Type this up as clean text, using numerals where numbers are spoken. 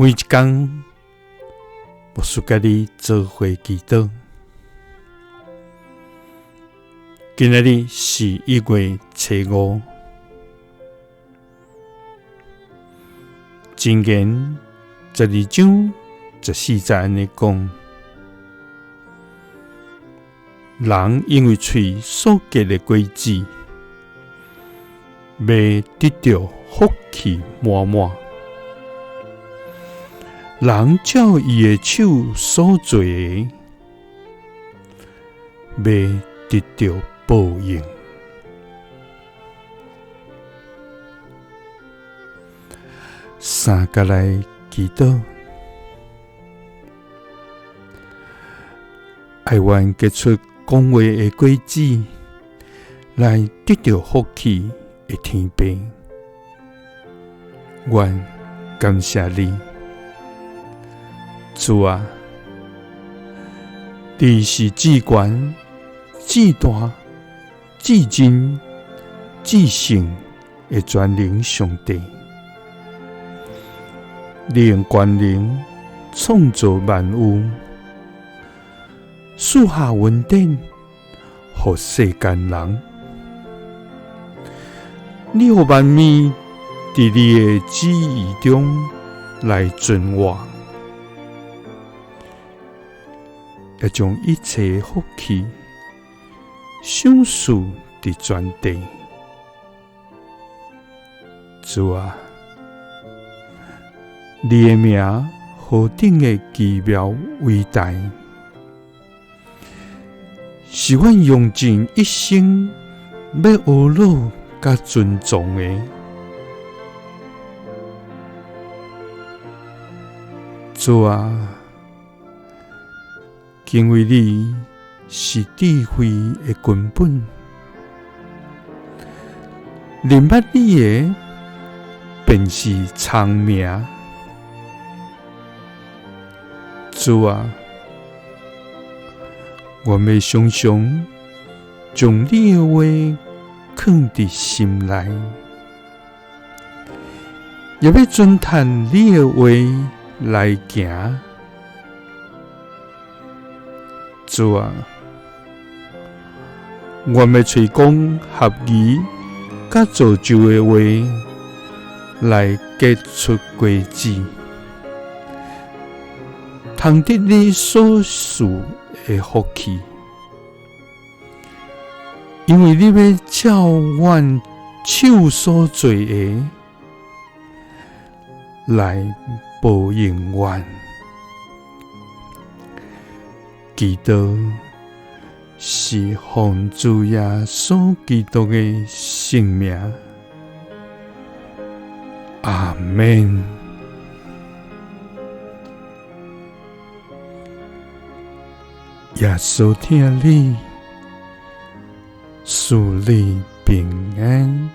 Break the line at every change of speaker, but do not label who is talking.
每一天，牧师甲你做伙祈祷。今仔日是1月初5，箴言12章14節安尼講：人因為嘴所結的果子，要得到福氣滿滿。人照伊的手所做的，要得到報應。三個來祈禱，愛願結出講話的果子，來得到福氣的天父。願感謝你。主啊，你是至權、至大、至真、至聖的全能上帝。你用權能創造萬物，賜下恩典給世間人。你讓萬物在你的旨意中來存活。要將一切福氣賞賜佇全地。主啊，你的名何等的奇妙偉大，是阮用盡一生要學習甲尊重的。主啊，因為你是智慧的根本，認捌你的便是聰明。主啊，我要常常將你的話藏在心內，也要遵循你的話來行。主啊，我要嘴講合宜甲造就的話，來結出果子，通得你所賜的福氣。因為你要照阮手所做的來報應阮。祈禱是奉主耶穌基督的聖名，阿們。耶穌聽你，賜你平安。